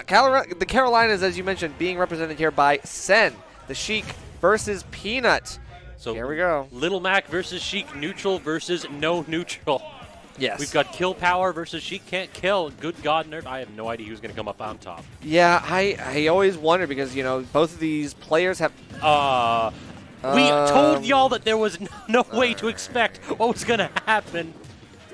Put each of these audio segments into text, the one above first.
The Carolinas, as you mentioned, being represented here by Senn, the Sheik versus Peanut. So here we go. Little Mac versus Sheik, neutral versus no neutral. Yes. We've got kill power versus Sheik can't kill. Good God, nerd. I have no idea who's going to come up on top. Yeah, I always wonder because, you know, both of these players have... we told y'all that there was no way to expect what was going to happen.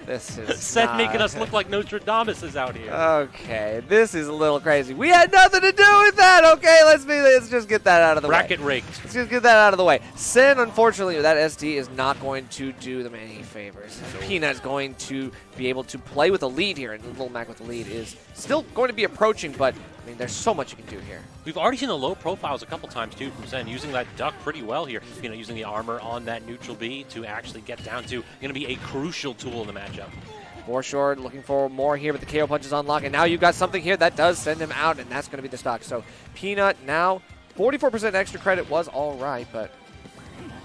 This is Senn making us look like Nostradamus is out here. Okay, this is a little crazy. We had nothing to do with that. Okay, let's just get that out of the way. Bracket raked. Let's just get that out of the way. Senn, unfortunately, that SD is not going to do them any favors. Peanut's going to be able to play with a lead here, and Little Mac with the lead is still going to be approaching, but I mean, there's so much you can do here. We've already seen the low profiles a couple times, too, from Senn, using that duck pretty well here. You know, using the armor on that neutral B to actually get down to going to be a crucial tool in the matchup. For sure, looking for more here, but the KO punch is on lock, and now you've got something here that does send him out, and that's going to be the stock. So Peanut now, 44% extra credit was all right, but...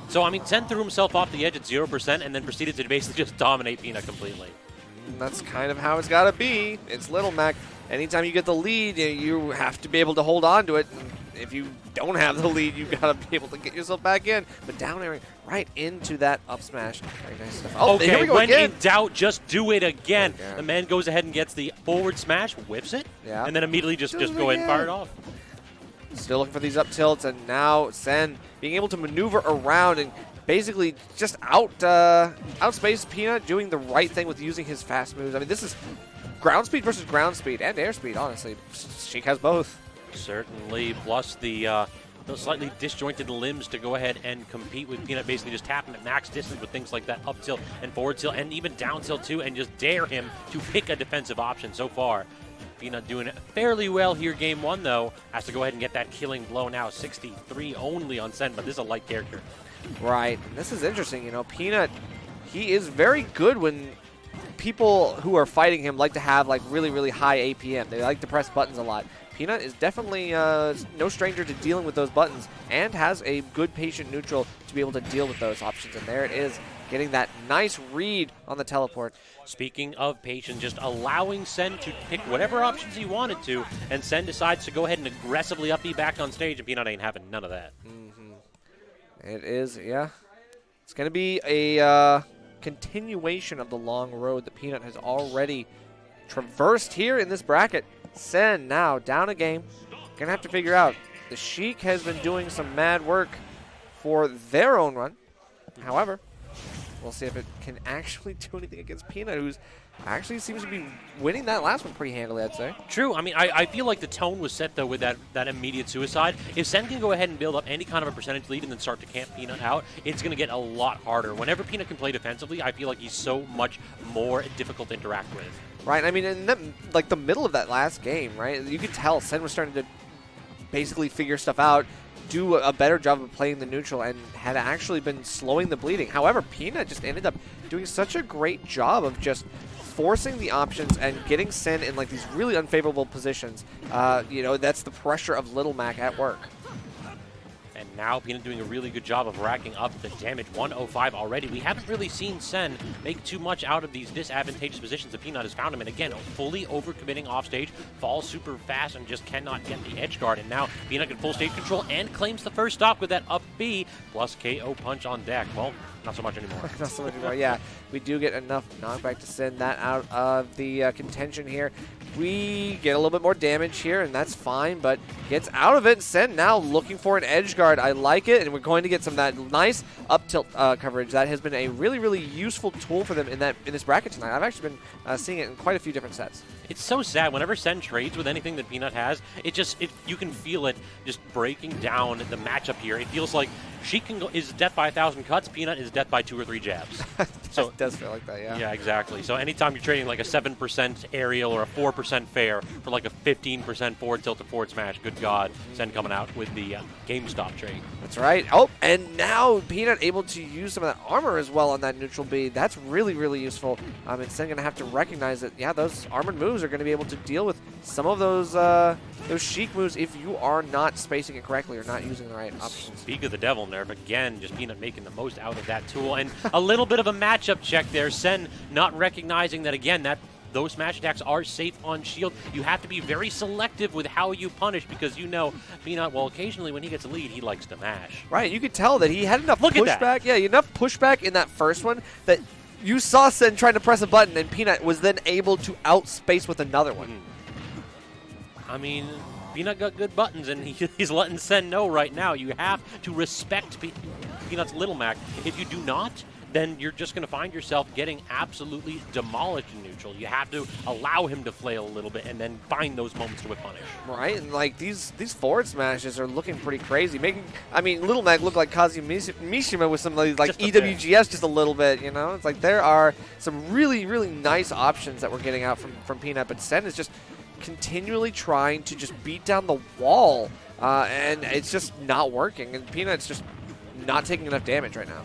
So, I mean, Senn threw himself off the edge at 0% and then proceeded to basically just dominate Peanut completely. That's kind of how it's got to be. It's Little Mac. Anytime you get the lead, you have to be able to hold on to it. If you don't have the lead, you've got to be able to get yourself back in. But down airing right into that up smash. Very nice stuff. Oh, okay, here we go when again. in doubt, just do it again. The man goes ahead and gets the forward smash, whiffs it, and then immediately just go ahead and fire it off. Still looking for these up tilts, and now Senn being able to maneuver around and basically just outspace Peanut, doing the right thing with using his fast moves. I mean, this is ground speed versus ground speed and air speed, honestly. Sheik has both. Certainly, plus the those slightly disjointed limbs to go ahead and compete with Peanut, basically just tap him at max distance with things like that up tilt and forward tilt and even down tilt too, and just dare him to pick a defensive option. So far, Peanut doing it fairly well here. Game one, though, has to go ahead and get that killing blow now. 63 only on Senn, but this is a light character. Right. This is interesting. You know, Peanut, he is very good when people who are fighting him like to have like really, really high APM. They like to press buttons a lot. Peanut is definitely no stranger to dealing with those buttons and has a good patient neutral to be able to deal with those options. And there it is, getting that nice read on the teleport. Speaking of patience, just allowing Senn to pick whatever options he wanted to, and Senn decides to go ahead and aggressively up B back on stage, and Peanut ain't having none of that. It is, yeah. It's going to be a continuation of the long road that Peanut has already traversed here in this bracket. Senn now down a game. Going to have to figure out. The Sheik has been doing some mad work for their own run. However, we'll see if it can actually do anything against Peanut, who's actually seems to be winning that last one pretty handily, I'd say. True. I mean, I feel like the tone was set, though, with that immediate suicide. If Senn can go ahead and build up any kind of a percentage lead and then start to camp Peanut out, it's going to get a lot harder. Whenever Peanut can play defensively, I feel like he's so much more difficult to interact with. Right. I mean, in the middle of that last game, right, you could tell Senn was starting to basically figure stuff out, do a better job of playing the neutral, and had actually been slowing the bleeding. However, Peanut just ended up doing such a great job of just forcing the options and getting Senn in like these really unfavorable positions. You know, that's the pressure of Little Mac at work. And now Peanut doing a really good job of racking up the damage. 105 already. We haven't really seen Senn make too much out of these disadvantageous positions that Peanut has found him in. Again, fully overcommitting off stage, falls super fast and just cannot get the edge guard. And now Peanut can full stage control and claims the first stock with that up B plus KO punch on deck. Well, not so much anymore. Not so much anymore, yeah. We do get enough knockback to send that out of the contention here. We get a little bit more damage here, and that's fine, but gets out of it. Senn now looking for an edge guard. I like it, and we're going to get some of that nice up tilt coverage. That has been a really, really useful tool for them in this bracket tonight. I've actually been seeing it in quite a few different sets. It's so sad. Whenever Senn trades with anything that Peanut has, you can feel it just breaking down the matchup here. It feels like Sheik is death by 1,000 cuts, Peanut is death by 2 or 3 jabs. So it does feel like that, yeah. Yeah, exactly. So anytime you're trading like a 7% aerial or a 4% fair for like a 15% forward tilt to forward smash, good God, Senn coming out with the GameStop trade. That's right. Oh, and now Peanut able to use some of that armor as well on that neutral B. That's really, really useful. And Senn going to have to recognize that, yeah, those armored moves are going to be able to deal with some of those Sheik moves if you are not spacing it correctly or not using the right options. Speak of the devil nerf, again, just Peanut making the most out of that tool. And a little bit of a matchup check there. Senn not recognizing that, again, that those smash attacks are safe on shield. You have to be very selective with how you punish because you know Peanut, well, occasionally when he gets a lead, he likes to mash. Right, you could tell that he had enough Look at that. pushback. Yeah, enough pushback in that first one that you saw Senn trying to press a button, and Peanut was then able to outspace with another one. I mean, Peanut got good buttons, and he's letting Senn know right now. You have to respect Peanut's Little Mac. If you do not, then you're just going to find yourself getting absolutely demolished in neutral. You have to allow him to flail a little bit and then find those moments to whip punish. Right, and like these forward smashes are looking pretty crazy. Little Mac look like Kazu Mishima with some like EWGS just a little bit, you know? It's like there are some really, really nice options that we're getting out from Peanut, but Senn is just continually trying to just beat down the wall, and it's just not working, and Peanut's just not taking enough damage right now.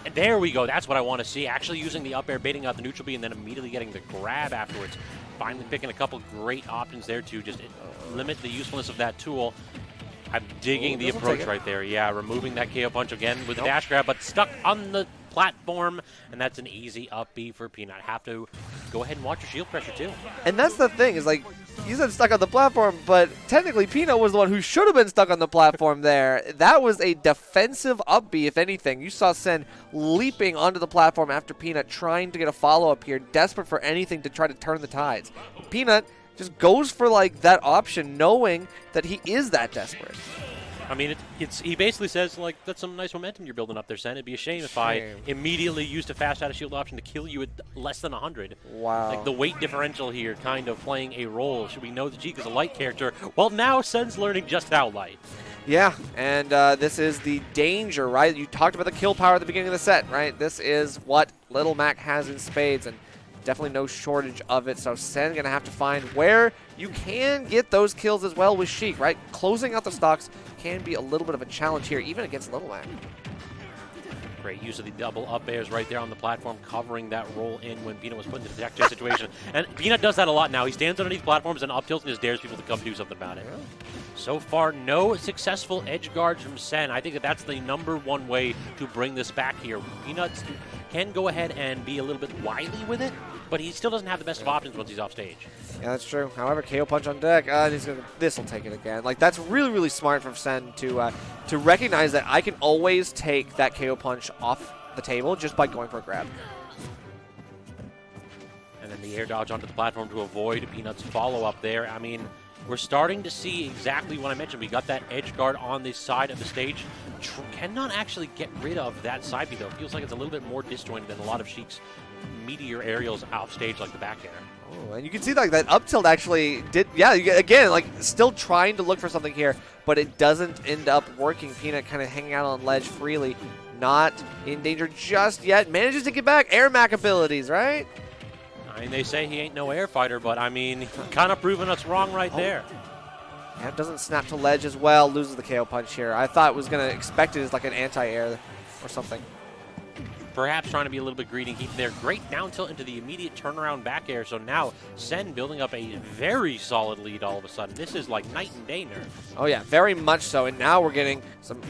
And there we go. That's what I want to see. Actually using the up air, baiting out the neutral B, and then immediately getting the grab afterwards. Finally picking a couple great options there to just limit the usefulness of that tool. I'm digging the approach right there. Yeah, removing that KO punch again with the dash grab, but stuck on the platform, and that's an easy up B for Peanut. Have to go ahead and watch your shield pressure too. And that's the thing, is like, you said stuck on the platform, but technically Peanut was the one who should have been stuck on the platform there. That was a defensive up B, if anything. You saw Senn leaping onto the platform after Peanut trying to get a follow-up here, desperate for anything to try to turn the tides. Peanut just goes for like that option, knowing that he is that desperate. I mean, he basically says, like, that's some nice momentum you're building up there, Senn. It'd be a shame if I immediately used a fast out of shield option to kill you at less than 100. Wow. Like, the weight differential here kind of playing a role. Should we know that Jeek is a light character? Well, now Senn's learning just how light. Yeah, and this is the danger, right? You talked about the kill power at the beginning of the set, right? This is what Little Mac has in spades, and definitely no shortage of it. So Senn going to have to find where you can get those kills as well with Sheik, right? Closing out the stocks can be a little bit of a challenge here, even against Little Mac. Great use of the double up airs right there on the platform, covering that roll in when Peanut was put into the deck chair situation. And Peanut does that a lot now. He stands underneath platforms and up tilts and just dares people to come do something about it. Yeah. So far, no successful edge guards from Senn. I think that that's the #1 way to bring this back here. Peanut can go ahead and be a little bit wily with it, but he still doesn't have the best of options once he's off stage. Yeah, that's true. However, KO punch on deck, this will take it again. Like, that's really, really smart from Senn to recognize that I can always take that KO punch off the table just by going for a grab. And then the air dodge onto the platform to avoid Peanut's follow-up there. I mean, we're starting to see exactly what I mentioned. We got that edge guard on the side of the stage. Cannot actually get rid of that side B, though. It feels like it's a little bit more disjointed than a lot of Sheik's meteor aerials off stage, like the back air. Oh, and you can see like that up tilt actually did, yeah, again, like still trying to look for something here, but it doesn't end up working. Peanut kind of hanging out on ledge freely, not in danger just yet. Manages to get back air Mac abilities, right? I mean, they say he ain't no air fighter, but I mean, kind of proving us wrong right there. Yeah, it doesn't snap to ledge as well, loses the KO punch here. I thought it was going to expect it as like an anti-air or something. Perhaps trying to be a little bit greedy, keeping their great down tilt into the immediate turnaround back air. So now Senn building up a very solid lead all of a sudden. This is like night and day nerf. Oh yeah, very much so. And now we're getting some,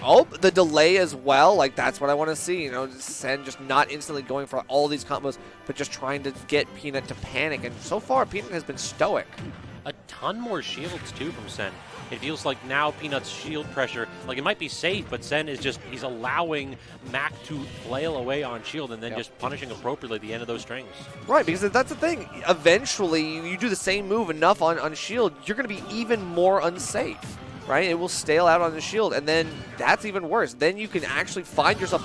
the delay as well. Like, that's what I want to see. You know, Senn just not instantly going for all these combos, but just trying to get Peanut to panic. And so far, Peanut has been stoic. A ton more shields too from Senn. It feels like now Peanut's shield pressure, like it might be safe, but Senn is just, he's allowing Mac to flail away on shield and then just punishing appropriately at the end of those strings. Right, because that's the thing. Eventually, you do the same move enough on shield, you're going to be even more unsafe, right? It will stale out on the shield, and then that's even worse. Then you can actually find yourself...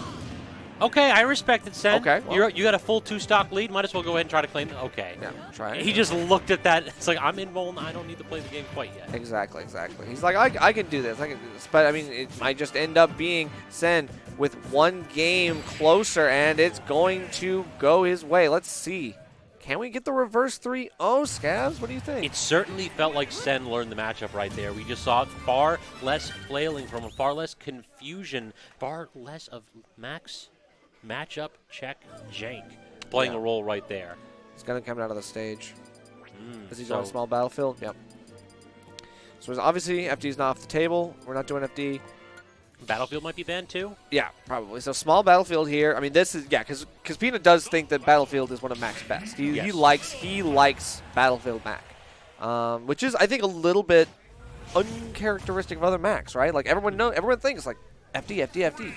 Okay, I respect it, Senn. Okay. Well, you got a full 2-stock lead. Might as well go ahead and try to claim it. Okay. Yeah, try it. He just looked at that. It's like, I'm invuln. I don't need to play the game quite yet. Exactly. He's like, I can do this. I can do this. But, I mean, it might just end up being Senn with one game closer, and it's going to go his way. Let's see. Can we get the reverse 3-0, Scavs? What do you think? It certainly felt like Senn learned the matchup right there. We just saw far less flailing from him, far less confusion, far less of Max matchup check jank playing a role right there. He's going to come out of the stage. Is he on a small battlefield? Yep. So obviously FD's not off the table. We're not doing FD. Battlefield might be banned too. Yeah, probably. So small Battlefield here. I mean, this is because Peanut does think that Battlefield is one of Mac's best. He likes Battlefield Mac, which is I think a little bit uncharacteristic of other Macs, right? Like everyone thinks like FD, FD, FD.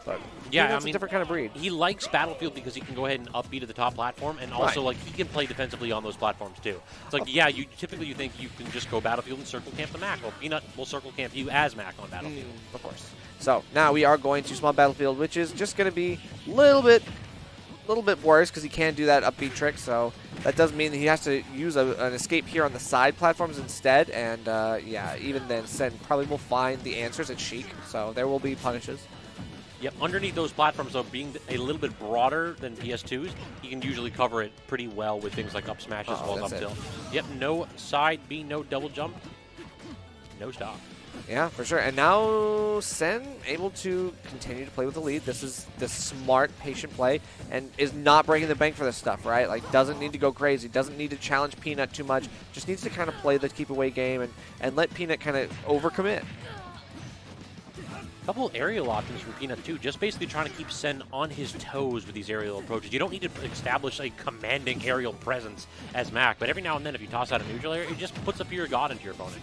But yeah, Peanut's a different kind of breed. He likes Battlefield because he can go ahead and up B to the top platform, and also like he can play defensively on those platforms too. It's like you typically think you can just go Battlefield and circle camp the Mac. Well, Peanut will circle camp you as Mac on Battlefield. Of course. So now we are going to small Battlefield, which is just going to be a little bit worse because he can't do that up B trick. So that does mean that he has to use an escape here on the side platforms instead. And yeah, even then, Senn probably will find the answers at Sheik. So there will be punishes. Yep, underneath those platforms, though, being a little bit broader than PS2's, he can usually cover it pretty well with things like up smash as well as up tilt. Yep, no side B, no double jump, no stop. Yeah, for sure. And now Senn able to continue to play with the lead. This is the smart, patient play and is not breaking the bank for this stuff, right? Like, doesn't need to go crazy, doesn't need to challenge Peanut too much, just needs to kind of play the keep away game and let Peanut kind of overcommit. Couple aerial options from Peanut too, just basically trying to keep Senn on his toes with these aerial approaches. You don't need to establish a commanding aerial presence as Mac, but every now and then if you toss out a neutral air, it just puts a fear god into your opponent.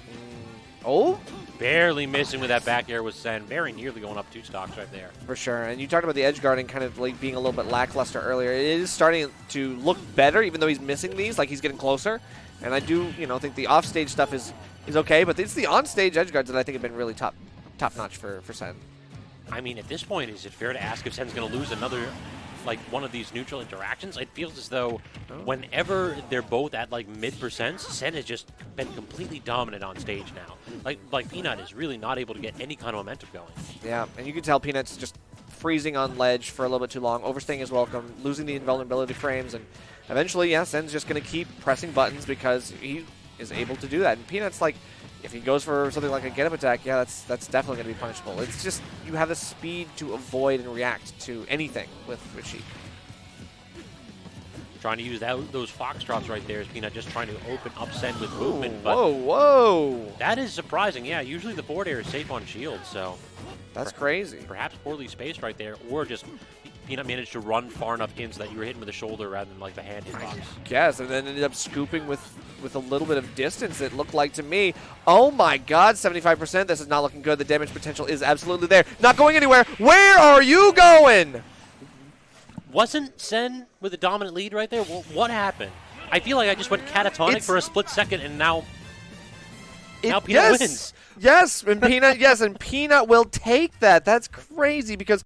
Oh? Barely missing with that back air with Senn, very nearly going up 2 stocks right there. For sure, and you talked about the edge guarding kind of like being a little bit lackluster earlier. It is starting to look better, even though he's missing these, like he's getting closer. And I do, think the offstage stuff is okay, but it's the onstage edge guards that I think have been really top notch for Senn. I mean, at this point, is it fair to ask if Senn's going to lose another, like, one of these neutral interactions? It feels as though whenever they're both at, like, mid-percents, Senn has just been completely dominant on stage now. Like Peanut is really not able to get any kind of momentum going. Yeah, and you can tell Peanut's just freezing on ledge for a little bit too long, overstaying his welcome, losing the invulnerability frames, and eventually, yeah, Senn's just going to keep pressing buttons because he is able to do that. And Peanut's like, if he goes for something like a get-up attack, yeah, that's definitely going to be punishable. It's just you have the speed to avoid and react to anything with Sheik. Trying to use those foxtrots right there is Peanut just trying to open up Senn with movement. But whoa! That is surprising. Yeah, usually the forward air is safe on shield, so that's crazy. Perhaps poorly spaced right there, or just Peanut managed to run far enough in so that you were hitting with the shoulder rather than like the hand hitbox. Yes, and then ended up scooping with a little bit of distance, it looked like to me. Oh my god, 75%. This is not looking good. The damage potential is absolutely there. Not going anywhere. Where are you going? Wasn't Senn with a dominant lead right there? Well, what happened? I feel like I just went catatonic for a split second, and now Peanut wins. Yes, and Peanut, and Peanut will take that. That's crazy because